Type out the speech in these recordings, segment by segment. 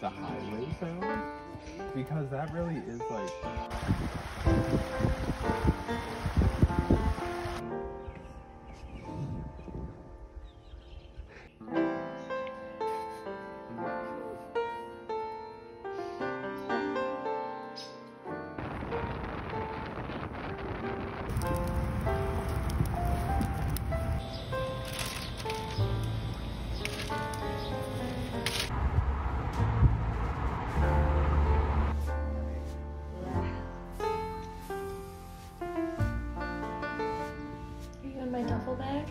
the highway sound, because that really is like... My duffel bag.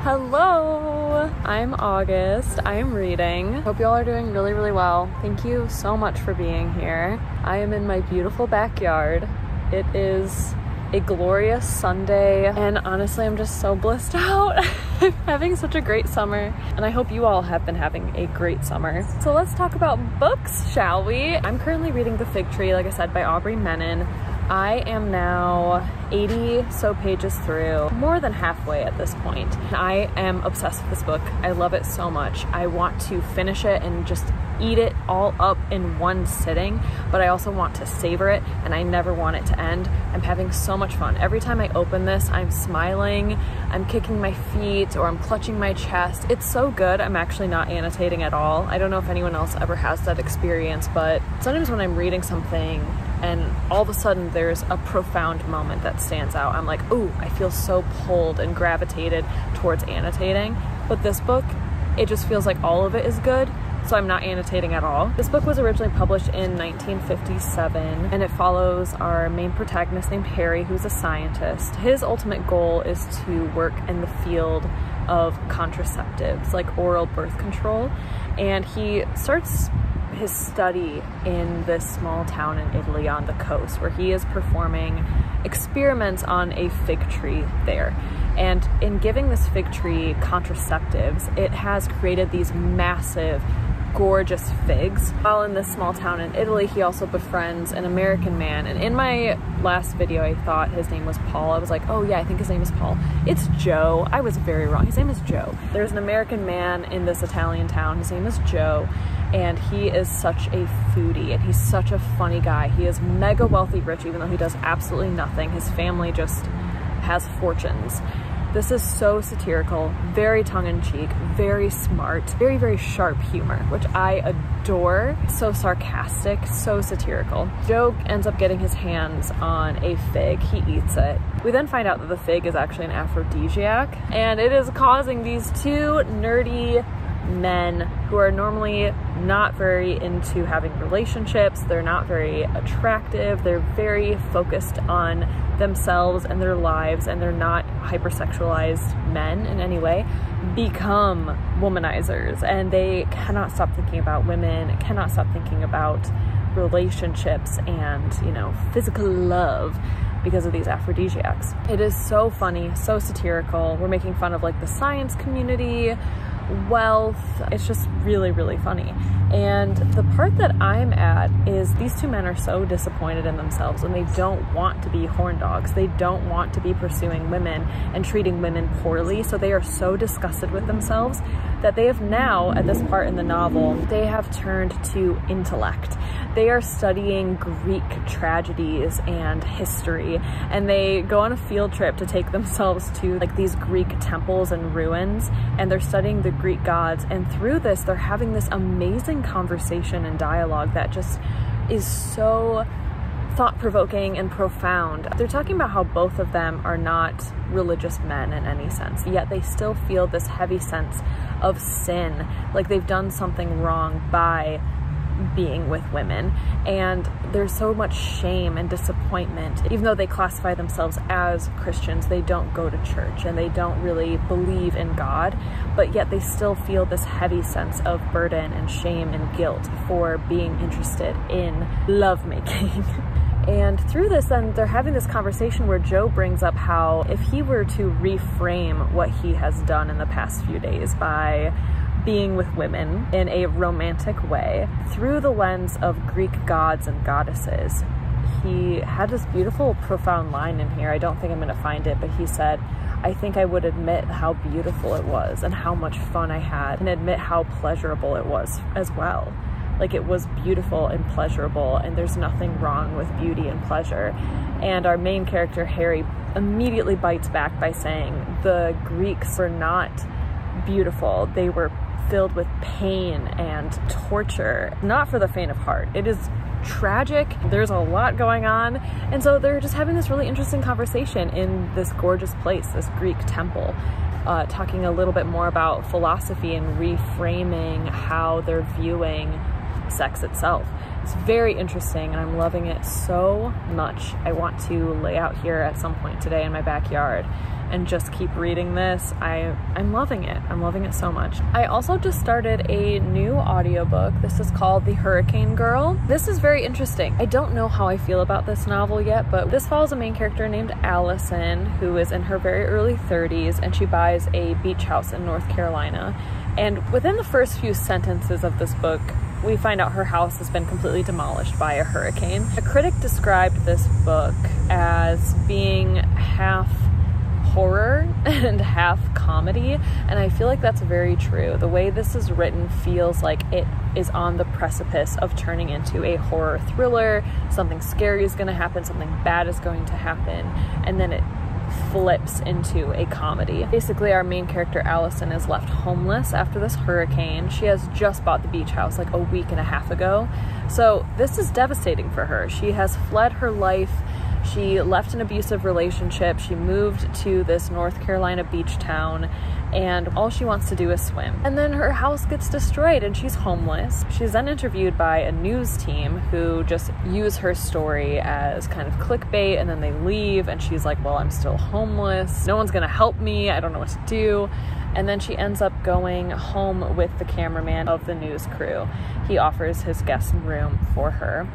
Hello, I'm August. I'm reading. Hope y'all are doing really, really well. Thank you so much for being here. I am in my beautiful backyard. It is a glorious Sunday, and honestly, I'm just so blissed out. I'm having such a great summer, and I hope you all have been having a great summer. So let's talk about books, shall we? I'm currently reading The Fig Tree, like I said, by Aubrey Menon. I am now 80 so pages through, more than halfway at this point. I am obsessed with this book. I love it so much. I want to finish it and just eat it all up in one sitting, but I also want to savor it, and I never want it to end. I'm having so much fun. Every time I open this, I'm smiling, I'm kicking my feet, or I'm clutching my chest. It's so good. I'm actually not annotating at all. I don't know if anyone else ever has that experience, but sometimes when I'm reading something and all of a sudden there's a profound moment that stands out, I'm like, ooh, I feel so pulled and gravitated towards annotating. But this book, it just feels like all of it is good, so I'm not annotating at all. This book was originally published in 1957, and it follows our main protagonist named Harry, who's a scientist. His ultimate goal is to work in the field of contraceptives, like oral birth control, and he starts his study in this small town in Italy on the coast, where he is performing experiments on a fig tree there. And in giving this fig tree contraceptives, it has created these massive, gorgeous figs. While in this small town in Italy, he also befriends an American man. And in my last video, I thought his name was Paul. I was like, oh yeah, I think his name is Paul. It's Joe. I was very wrong. His name is Joe. There's an American man in this Italian town. His name is Joe. And he is such a foodie, and he's such a funny guy. He is mega wealthy rich, even though he does absolutely nothing. His family just has fortunes. This is so satirical, very tongue-in-cheek, very smart, very, very sharp humor, which I adore. So sarcastic, so satirical. Joe ends up getting his hands on a fig. He eats it. We then find out that the fig is actually an aphrodisiac, and it is causing these two nerdy men who are normally not very into having relationships. They're not very attractive. They're very focused on themselves and their lives, and they're not hypersexualized men in any way, become womanizers, and they cannot stop thinking about women, cannot stop thinking about relationships and, you know, physical love because of these aphrodisiacs. It is so funny, so satirical. We're making fun of like the science community. wealth. It's just really, really funny. And the part that I'm at is these two men are so disappointed in themselves, and they don't want to be horn dogs. They don't want to be pursuing women and treating women poorly. So they are so disgusted with themselves that they have now, at this part in the novel, they have turned to intellect. They are studying Greek tragedies and history, and they go on a field trip to take themselves to like these Greek temples and ruins, and they're studying the Greek gods. And through this, they're having this amazing conversation and dialogue that just is so thought-provoking and profound. They're talking about how both of them are not religious men in any sense, yet they still feel this heavy sense of sin, like they've done something wrong by being with women, and there's so much shame and disappointment. Even though they classify themselves as Christians, they don't go to church and they don't really believe in God, but yet they still feel this heavy sense of burden and shame and guilt for being interested in lovemaking. And through this, then they're having this conversation where Joe brings up how if he were to reframe what he has done in the past few days by being with women in a romantic way through the lens of Greek gods and goddesses. He had this beautiful, profound line in here. I don't think I'm going to find it, but he said, I think I would admit how beautiful it was and how much fun I had, and admit how pleasurable it was as well. Like, it was beautiful and pleasurable, and there's nothing wrong with beauty and pleasure. And our main character, Harry, immediately bites back by saying the Greeks were not beautiful. They were filled with pain and torture, not for the faint of heart. It is tragic. There's a lot going on. And so they're just having this really interesting conversation in this gorgeous place, this Greek temple, talking a little bit more about philosophy and reframing how they're viewing sex itself. It's very interesting, and I'm loving it so much. I want to lay out here at some point today in my backyard and just keep reading this. I'm loving it. I'm loving it so much. I also just started a new audiobook. This is called The Hurricane Girl. This is very interesting. I don't know how I feel about this novel yet, but this follows a main character named Allison, who is in her very early 30s, and she buys a beach house in North Carolina. And within the first few sentences of this book, we find out her house has been completely demolished by a hurricane. A critic described this book as being half horror and half comedy, and I feel like that's very true. The way this is written feels like it is on the precipice of turning into a horror thriller. Something scary is going to happen, something bad is going to happen, and then it flips into a comedy. Basically, our main character Allison is left homeless after this hurricane. She has just bought the beach house like a week and a half ago, so this is devastating for her. She has fled her life. She left an abusive relationship. She moved to this North Carolina beach town, and all she wants to do is swim. And then her house gets destroyed and she's homeless. She's then interviewed by a news team who just use her story as kind of clickbait, and then they leave, and she's like, well, I'm still homeless. No one's gonna help me. I don't know what to do. And then she ends up going home with the cameraman of the news crew. He offers his guest room for her.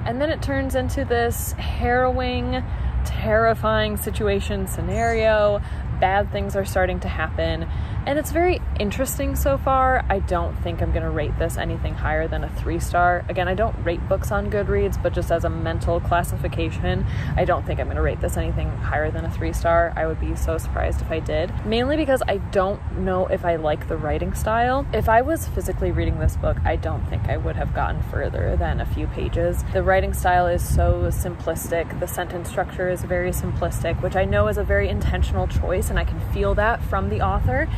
And then it turns into this harrowing, terrifying scenario. Bad things are starting to happen, and it's very interesting so far. I don't think I'm gonna rate this anything higher than a 3-star. Again, I don't rate books on Goodreads, but just as a mental classification, I don't think I'm gonna rate this anything higher than a 3-star. I would be so surprised if I did, mainly because I don't know if I like the writing style. If I was physically reading this book, I don't think I would have gotten further than a few pages. The writing style is so simplistic. The sentence structure is very simplistic, which I know is a very intentional choice, and I can feel that from the author.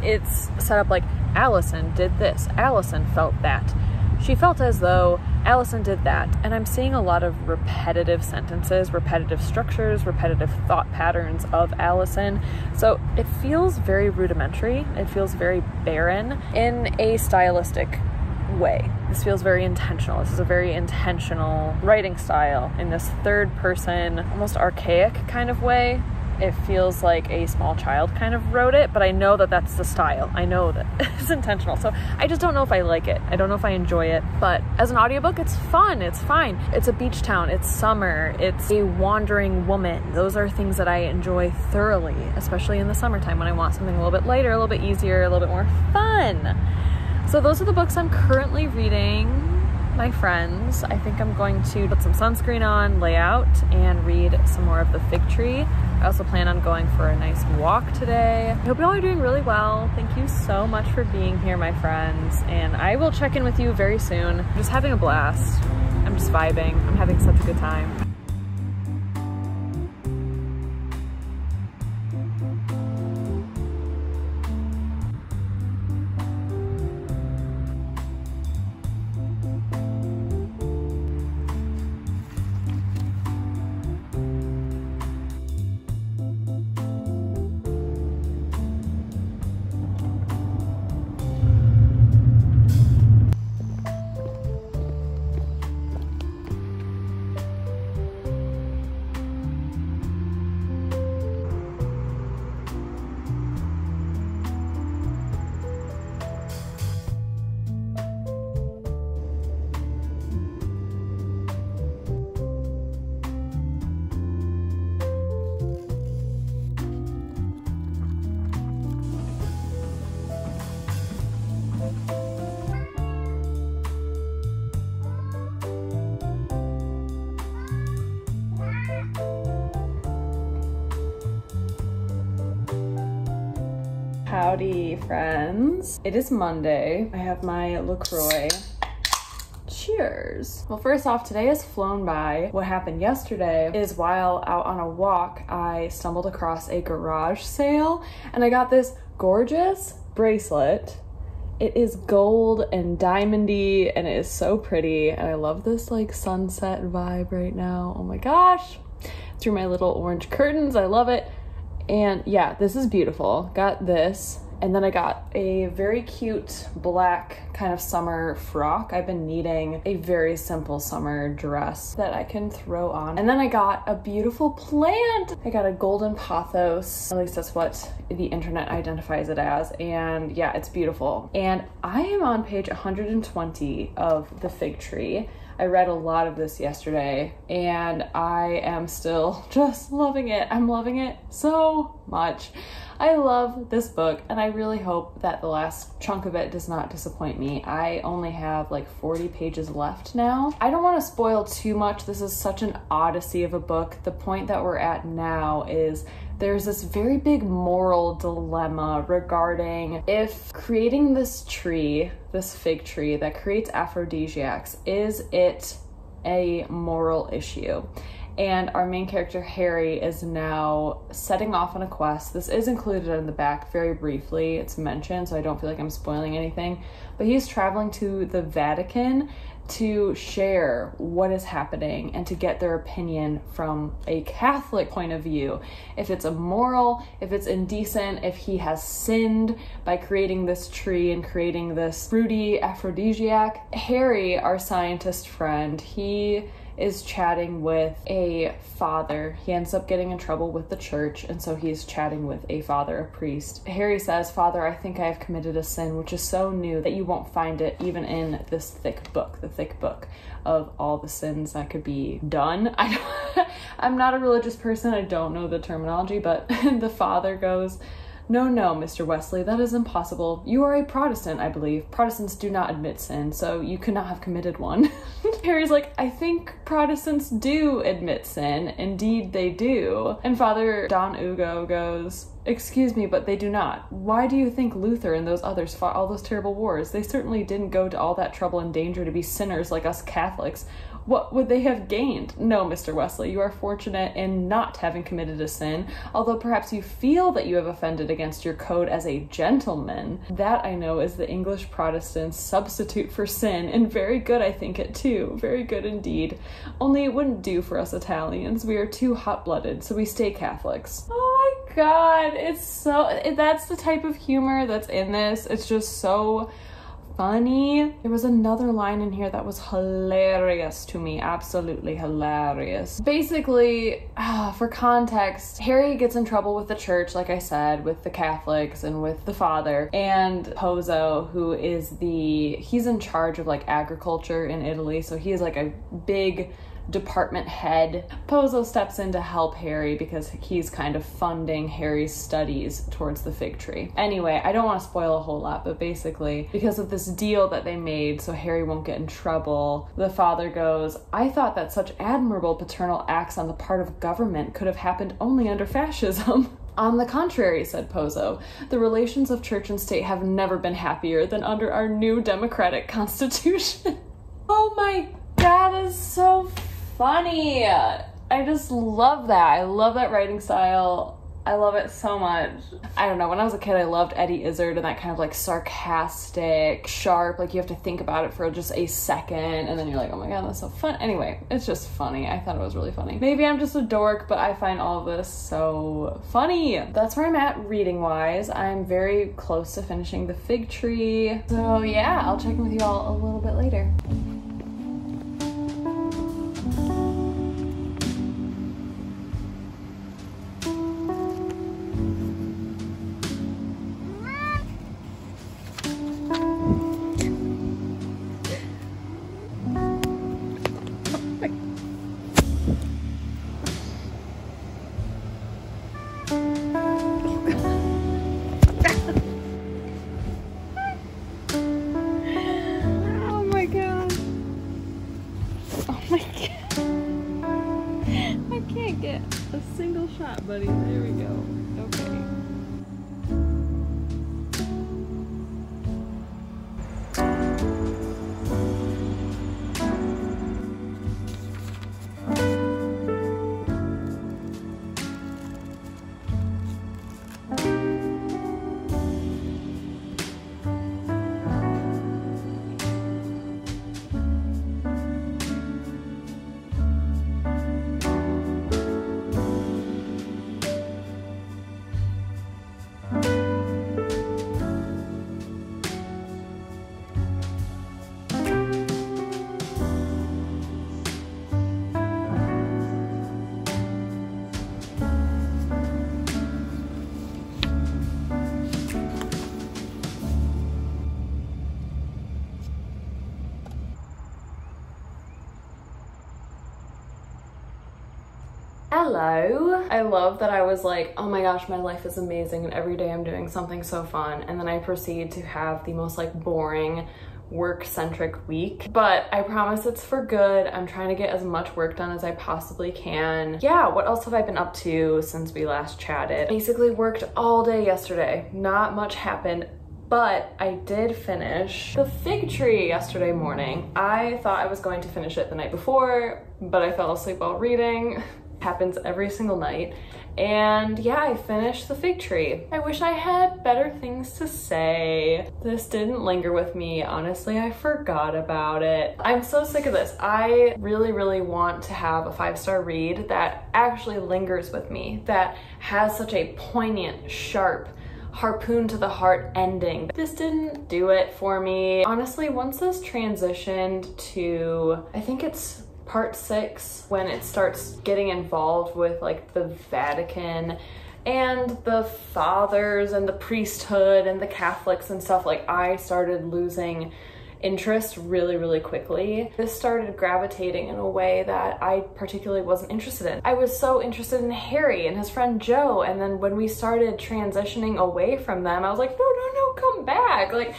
It's set up like, Allison did this, Allison felt that, she felt as though Allison did that. And I'm seeing a lot of repetitive sentences, repetitive structures, repetitive thought patterns of Allison. So it feels very rudimentary. It feels very barren in a stylistic way. This feels very intentional. This is a very intentional writing style in this third person, almost archaic kind of way. it feels like a small child kind of wrote it, but I know that that's the style. I know that it's intentional. So I just don't know if I like it. I don't know if I enjoy it, but as an audiobook, it's fun. It's fine. It's a beach town. It's summer. It's a wandering woman. Those are things that I enjoy thoroughly, especially in the summertime when I want something a little bit lighter, a little bit easier, a little bit more fun. So those are the books I'm currently reading, my friends. I think I'm going to put some sunscreen on, lay out, and read some more of The Fig Tree. I also plan on going for a nice walk today. I hope you all are doing really well. Thank you so much for being here, my friends, and I will check in with you very soon. I'm just having a blast. I'm just vibing. I'm having such a good time. Howdy, friends. It is Monday. I have my LaCroix. Cheers. Well, first off, today has flown by. What happened yesterday is while out on a walk, I stumbled across a garage sale and I got this gorgeous bracelet. It is gold and diamondy and it is so pretty. And I love this like sunset vibe right now. Oh my gosh. Through my little orange curtains. I love it. And yeah, this is beautiful. Got this. And then I got a very cute black kind of summer frock. I've been needing a very simple summer dress that I can throw on. And then I got a beautiful plant. I got a golden pothos. At least that's what the internet identifies it as. And yeah, it's beautiful. And I am on page 120 of The Fig Tree. I read a lot of this yesterday and I am still just loving it. I'm loving it so much. I love this book and I really hope that the last chunk of it does not disappoint me. I only have like 40 pages left now. I don't want to spoil too much. This is such an odyssey of a book. The point that we're at now is there's this very big moral dilemma regarding if creating this tree, this fig tree that creates aphrodisiacs, is it a moral issue? And our main character, Harry, is now setting off on a quest. This is included in the back very briefly. It's mentioned, so I don't feel like I'm spoiling anything. But he's traveling to the Vatican to share what is happening and to get their opinion from a Catholic point of view. If it's immoral, if it's indecent, if he has sinned by creating this tree and creating this fruity aphrodisiac. Harry, our scientist friend, he is chatting with a father. He ends up getting in trouble with the church, and so he's chatting with a father, a priest. Harry says, "Father, I think I have committed a sin which is so new that you won't find it even in this thick book," the thick book of all the sins that could be done. I'm not a religious person, I don't know the terminology, but the father goes, "No, Mr. Wesley, that is impossible. You are a Protestant, I believe. Protestants do not admit sin, so you could not have committed one." Harry's like, "I think Protestants do admit sin. Indeed, they do." And Father Don Ugo goes, "Excuse me, but they do not. Why do you think Luther and those others fought all those terrible wars? They certainly didn't go to all that trouble and danger to be sinners like us Catholics. What would they have gained? No, Mr. Wesley, you are fortunate in not having committed a sin, although perhaps you feel that you have offended against your code as a gentleman. That, I know, is the English Protestants' substitute for sin, and very good, I think it too. Very good indeed. Only it wouldn't do for us Italians. We are too hot-blooded, so we stay Catholics." Oh my god, it's so... that's the type of humor that's in this. It's just so funny. There was another line in here that was hilarious to me, absolutely hilarious. Basically, for context, Harry gets in trouble with the church, like I said, with the Catholics and with the father, and Pozzo, who is he's in charge of like agriculture in Italy, so he is like a big department head. Pozzo steps in to help Harry because he's kind of funding Harry's studies towards the fig tree. Anyway, I don't want to spoil a whole lot, but basically, because of this deal that they made so Harry won't get in trouble, the father goes, "I thought that such admirable paternal acts on the part of government could have happened only under fascism." "On the contrary," said Pozzo, "the relations of church and state have never been happier than under our new democratic constitution." Oh my god, it's so funny. I just love that. I love that writing style. I love it so much. I don't know, when I was a kid I loved Eddie Izzard and that kind of like sarcastic, sharp, like you have to think about it for just a second and then you're like, oh my god, that's so fun. Anyway, it's just funny. I thought it was really funny. Maybe I'm just a dork, but I find all of this so funny. That's where I'm at reading wise. I'm very close to finishing The Fig Tree. So yeah, I'll check in with you all a little bit later. A single shot, buddy. There we go. Okay. Hello. I love that I was like, oh my gosh, my life is amazing and every day I'm doing something so fun, and then I proceed to have the most like boring work-centric week, but I promise it's for good. I'm trying to get as much work done as I possibly can. Yeah, what else have I been up to since we last chatted? Basically worked all day yesterday. Not much happened, but I did finish The Fig Tree yesterday morning. I thought I was going to finish it the night before, but I fell asleep while reading. Happens every single night. And yeah, I finished The Fig Tree. I wish I had better things to say. This didn't linger with me. Honestly, I forgot about it. I'm so sick of this. I really want to have a 5-star read that actually lingers with me, that has such a poignant, sharp, harpoon to the heart ending. This didn't do it for me. Honestly, once this transitioned to, I think it's part 6, when it starts getting involved with like the Vatican and the fathers and the priesthood and the Catholics and stuff, like I started losing interest really quickly. This started gravitating in a way that I particularly wasn't interested in. I was so interested in Harry and his friend Joe, and then when we started transitioning away from them, I was like, no, come back. Like,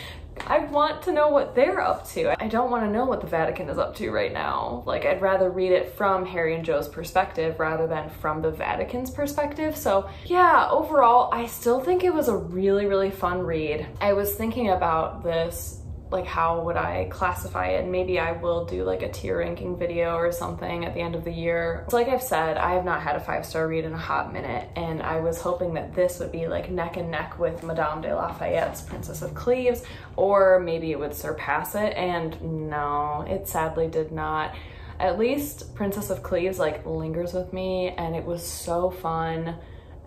I want to know what they're up to. I don't want to know what the Vatican is up to right now. Like, I'd rather read it from Harry and Joe's perspective rather than from the Vatican's perspective. So yeah, overall, I still think it was a really fun read. I was thinking about this, like how would I classify it, and maybe I will do like a tier ranking video or something at the end of the year. So like I've said, I have not had a 5-star read in a hot minute, and I was hoping that this would be like neck and neck with Madame de Lafayette's Princess of Cleves, or maybe it would surpass it, and no, it sadly did not. At least Princess of Cleves like lingers with me, and it was so fun.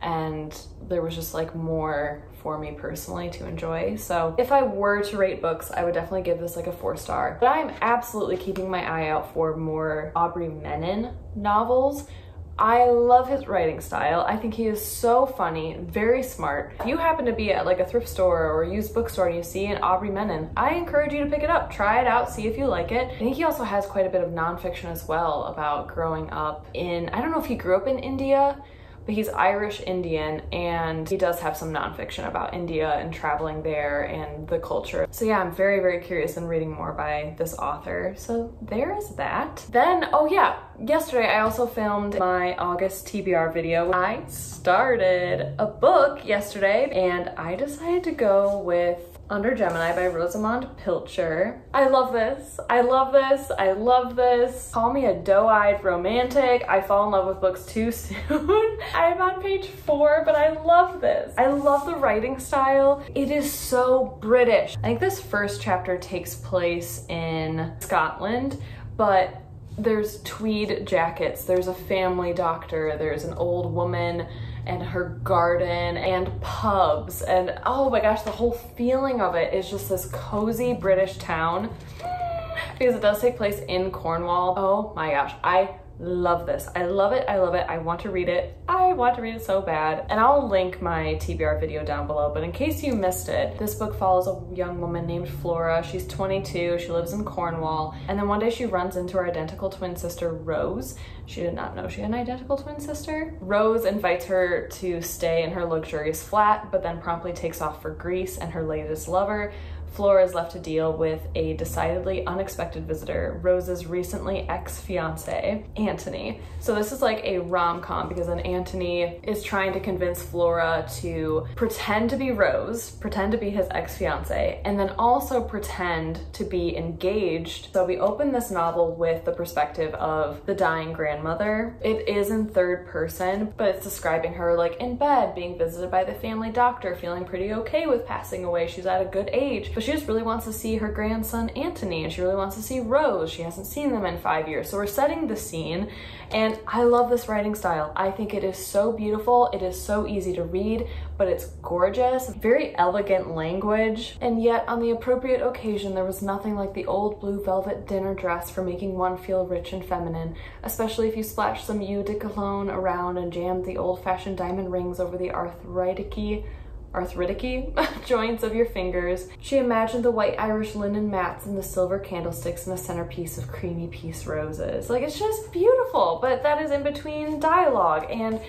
and there was just like more for me personally to enjoy. So if I were to rate books, I would definitely give this like a 4-star. But I'm absolutely keeping my eye out for more Aubrey Menon novels. I love his writing style. I think he is so funny, very smart. If you happen to be at like a thrift store or a used bookstore and you see an Aubrey Menon, I encourage you to pick it up, try it out, see if you like it. I think he also has quite a bit of nonfiction as well about growing up in, I don't know if he grew up in India, but he's Irish Indian, and he does have some nonfiction about India and traveling there and the culture. So yeah, I'm very, very curious in reading more by this author. So there is that. Then, oh yeah, yesterday I also filmed my August TBR video. I started a book yesterday and I decided to go with Under Gemini by Rosamond Pilcher. I love this. I love this. I love this. Call me a doe-eyed romantic. I fall in love with books too soon. I'm on page 4, but I love this. I love the writing style. It is so British. I think this first chapter takes place in Scotland, but there's tweed jackets, there's a family doctor, there's an old woman and her garden and pubs, and oh my gosh, the whole feeling of it is just this cozy British town because it does take place in Cornwall. Oh my gosh, I love this. I love it. I love it. I want to read it. I want to read it so bad. And I'll link my TBR video down below, but in case you missed it, this book follows a young woman named Flora. She's 22. She lives in Cornwall. And then one day she runs into her identical twin sister, Rose. She did not know she had an identical twin sister. Rose invites her to stay in her luxurious flat, but then promptly takes off for Greece and her latest lover. Flora is left to deal with a decidedly unexpected visitor, Rose's recently ex-fiance, Antony. So this is like a rom-com because then Antony is trying to convince Flora to pretend to be Rose, pretend to be his ex-fiance, and then also pretend to be engaged. So we open this novel with the perspective of the dying grandmother. It is in third person, but it's describing her like in bed, being visited by the family doctor, feeling pretty okay with passing away. She's at a good age. But she just really wants to see her grandson Antony, and she really wants to see Rose. She hasn't seen them in 5 years. So we're setting the scene, and I love this writing style. I think it is so beautiful. It is so easy to read, but it's gorgeous, very elegant language. And yet on the appropriate occasion, there was nothing like the old blue velvet dinner dress for making one feel rich and feminine, especially if you splash some eau de cologne around and jammed the old-fashioned diamond rings over the arthritic joints of your fingers. She imagined the white Irish linen mats and the silver candlesticks and the centerpiece of creamy peace roses. Like, it's just beautiful, but that is in between dialogue and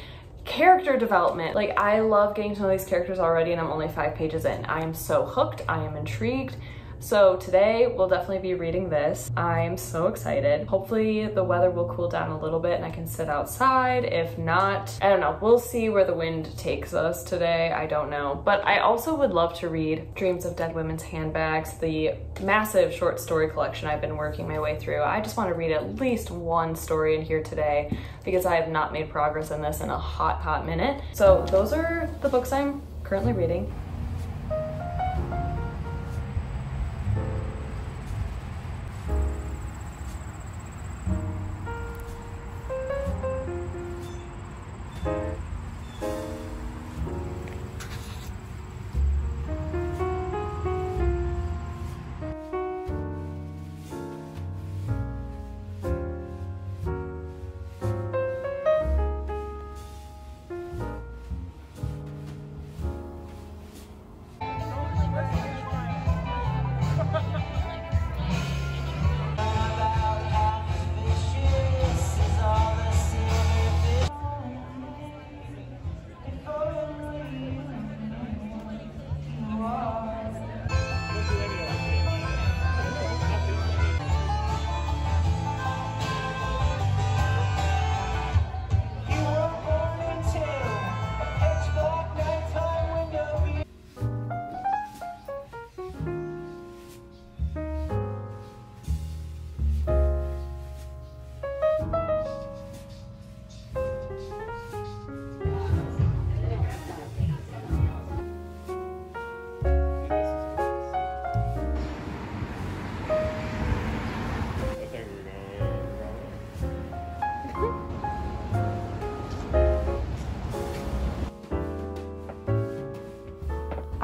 character development. Like, I love getting to know these characters already, and I'm only 5 pages in. I am so hooked. I am intrigued. So today we'll definitely be reading this. I am so excited. Hopefully the weather will cool down a little bit and I can sit outside. If not, I don't know. We'll see where the wind takes us today. I don't know. But I also would love to read Dreams of Dead Women's Handbags, the massive short story collection I've been working my way through. I just want to read at least one story in here today because I have not made progress in this in a hot minute. So those are the books I'm currently reading.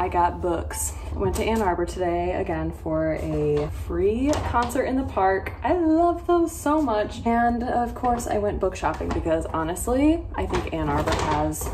I got books. I went to Ann Arbor today again for a free concert in the park. I love those so much. And of course I went book shopping because honestly, I think Ann Arbor has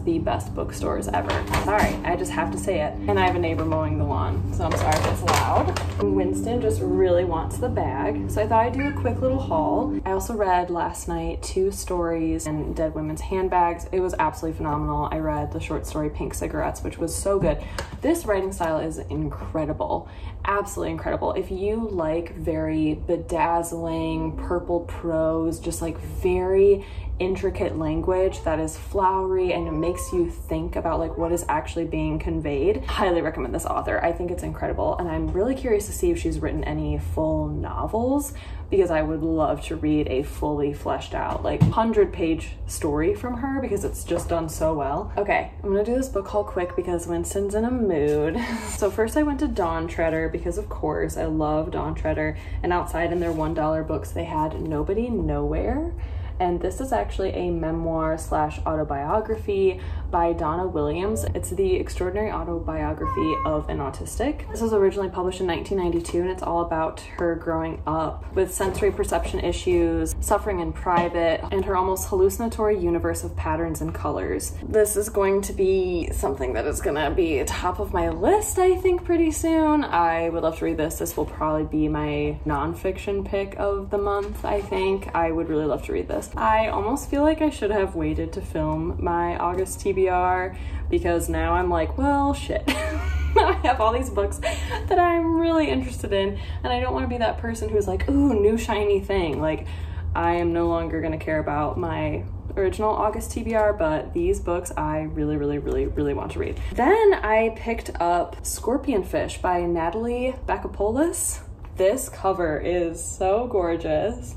the best bookstores ever. Sorry, I just have to say it. And I have a neighbor mowing the lawn, so I'm sorry if it's loud. Winston just really wants the bag, so I thought I'd do a quick little haul. I also read last night 2 stories in Dead Women's Handbags. It was absolutely phenomenal. I read the short story Pink Cigarettes, which was so good. This writing style is incredible, absolutely incredible. If you like very bedazzling purple prose, just like very intricate language that is flowery and it makes you think about like what is actually being conveyed, highly recommend this author. I think it's incredible, and I'm really curious to see if she's written any full novels, because I would love to read a fully fleshed out like 100-page story from her, because it's just done so well. Okay, I'm gonna do this book haul quick because Winston's in a mood. So first I went to Dawn Treader because of course I love Dawn Treader, and outside in their $1 books they had Nobody Nowhere. And this is actually a memoir / autobiography by Donna Williams. It's the extraordinary autobiography of an autistic. This was originally published in 1992, and it's all about her growing up with sensory perception issues, suffering in private, and her almost hallucinatory universe of patterns and colors. This is going to be something that is gonna be top of my list, I think, pretty soon. I would love to read this. This will probably be my nonfiction pick of the month, I think. I would really love to read this. I almost feel like I should have waited to film my August TBR, because now I'm like, well, shit. I have all these books that I'm really interested in, and I don't want to be that person who's like, ooh, new shiny thing. Like, I am no longer going to care about my original August TBR, but these books I really, really, really, really want to read. Then I picked up Scorpion Fish by Natalie Bakopoulos. This cover is so gorgeous.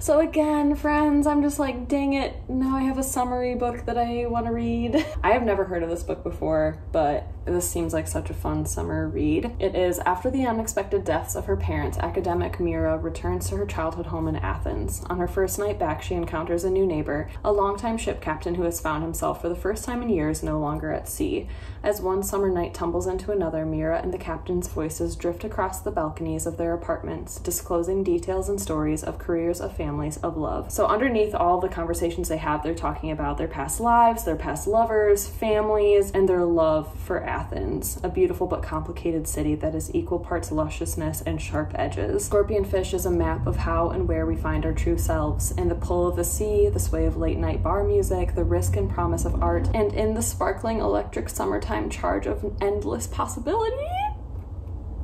So again, friends, I'm just like, dang it, now I have a summary book that I want to read. I have never heard of this book before, but this seems like such a fun summer read. It is after the unexpected deaths of her parents, academic Mira returns to her childhood home in Athens. On her first night back, she encounters a new neighbor, a longtime ship captain who has found himself for the first time in years no longer at sea. As one summer night tumbles into another, Mira and the captain's voices drift across the balconies of their apartments, disclosing details and stories of careers, of families, of love. So underneath all the conversations they have, they're talking about their past lives, their past lovers, families, and their love for Athens, a beautiful but complicated city that is equal parts lusciousness and sharp edges. Scorpion Fish is a map of how and where we find our true selves, in the pull of the sea, the sway of late night bar music, the risk and promise of art, and in the sparkling electric summertime charge of endless possibility.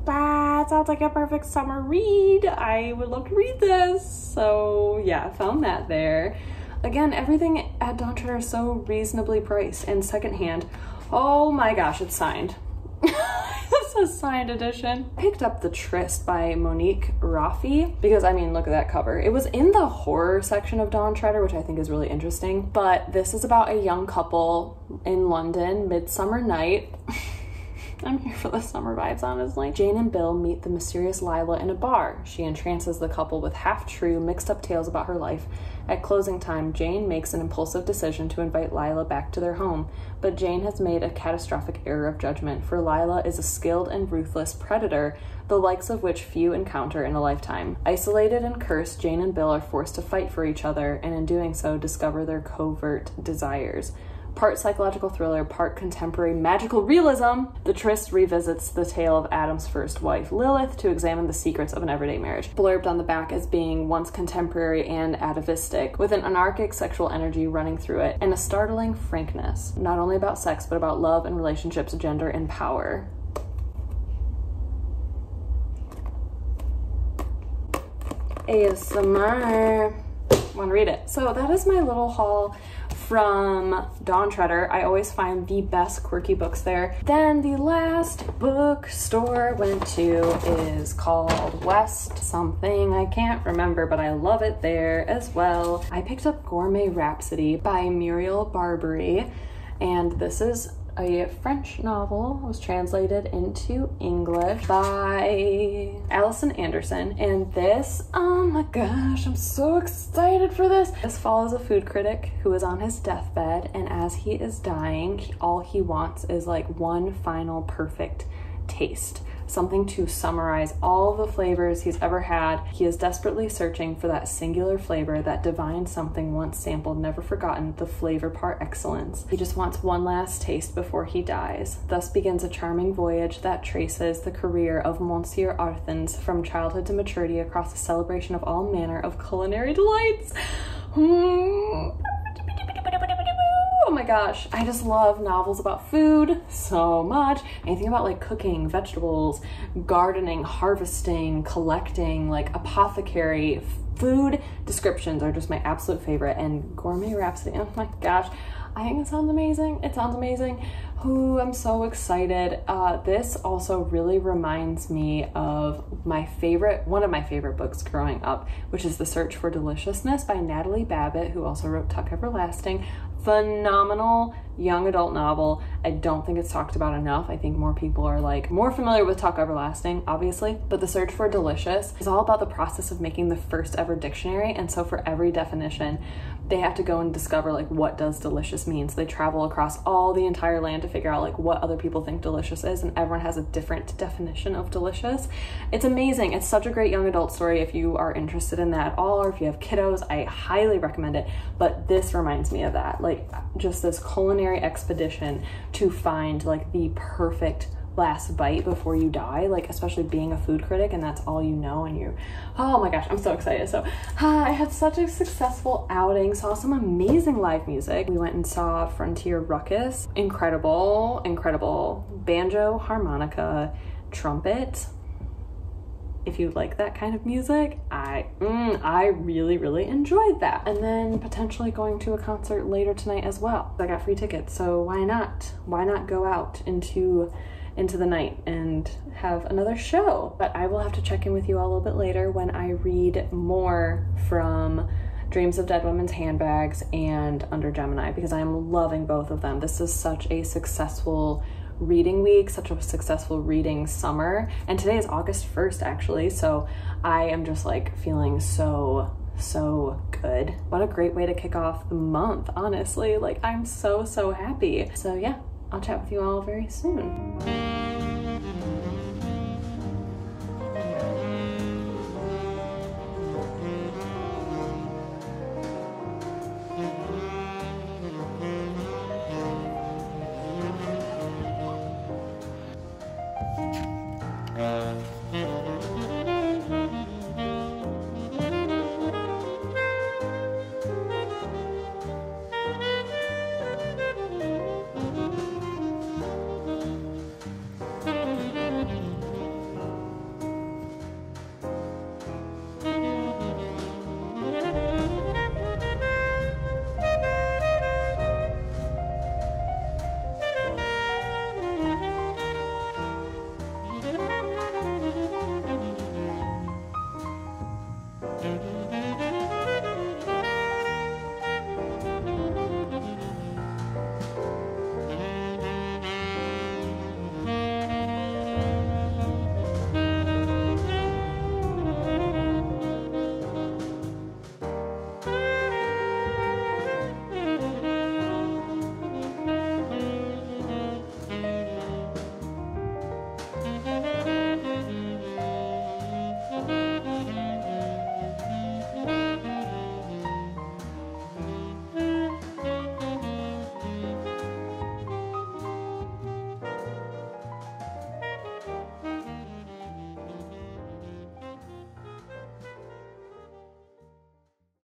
That sounds like a perfect summer read. I would love to read this. So yeah, found that there. Again, everything at Dawn Treader is so reasonably priced and secondhand. Oh my gosh, it's signed. This is a signed edition. Picked up The Tryst by Monique Rafi because, I mean, look at that cover. It was in the horror section of Dawn Treader, which I think is really interesting. But this is about a young couple in London, midsummer night. I'm here for the summer vibes, honestly. Jane and Bill meet the mysterious Lila in a bar. She entrances the couple with half-true, mixed-up tales about her life. At closing time, Jane makes an impulsive decision to invite Lila back to their home, but Jane has made a catastrophic error of judgment, for Lila is a skilled and ruthless predator, the likes of which few encounter in a lifetime. Isolated and cursed, Jane and Bill are forced to fight for each other, and in doing so, discover their covert desires. Part psychological thriller, part contemporary magical realism, The Tryst revisits the tale of Adam's first wife, Lilith, to examine the secrets of an everyday marriage. Blurbed on the back as being once contemporary and atavistic, with an anarchic sexual energy running through it, and a startling frankness, not only about sex, but about love and relationships, gender, and power. ASMR. Want to read it. So that is my little haul from Dawn Treader. I always find the best quirky books there. Then the last bookstore I went to is called West something. I can't remember, but I love it there as well. I picked up Gourmet Rhapsody by Muriel Barbary, and this is a French novel. It was translated into English by Alison Anderson. And this, oh my gosh, I'm so excited for this. This follows a food critic who is on his deathbed, and as he is dying, all he wants is like one final perfect taste. Something to summarize all the flavors he's ever had. He is desperately searching for that singular flavor, that divine something once sampled, never forgotten, the flavor par excellence. He just wants one last taste before he dies. Thus begins a charming voyage that traces the career of Monsieur Arthens from childhood to maturity across a celebration of all manner of culinary delights. Oh my gosh, I just love novels about food so much. Anything about like cooking, vegetables, gardening, harvesting, collecting, like apothecary, food descriptions are just my absolute favorite. And Gourmet Rhapsody, oh my gosh, I think it sounds amazing. It sounds amazing. Ooh, I'm so excited. This also really reminds me of one of my favorite books growing up, which is The Search for Deliciousness by Natalie Babbitt, who also wrote Tuck Everlasting. Phenomenal young adult novel. I don't think it's talked about enough. I think more people are like more familiar with Tuck Everlasting, obviously, but The Search for Delicious is all about the process of making the first ever dictionary. And so for every definition, they have to go and discover like what does delicious mean. So they travel across all the entire land to figure out like what other people think delicious is, and everyone has a different definition of delicious. It's amazing. It's such a great young adult story if you are interested in that at all, or if you have kiddos, I highly recommend it. But this reminds me of that, like just this culinary expedition to find like the perfect last bite before you die, like especially being a food critic and that's all you know, and you, oh my gosh, I'm so excited. So I had such a successful outing, saw some amazing live music. We went and saw Frontier Ruckus, incredible banjo, harmonica, trumpet. If you like that kind of music, I really enjoyed that. And then potentially going to a concert later tonight as well. I got free tickets, so why not go out into the night and have another show. But I will have to check in with you all a little bit later when I read more from Dreams of Dead Women's Handbags and Under Gemini, because I am loving both of them. This is such a successful reading week, such a successful reading summer, and today is August 1st actually, so I am just like feeling so good. What a great way to kick off the month, honestly. Like I'm so happy. So yeah, I'll chat with you all very soon.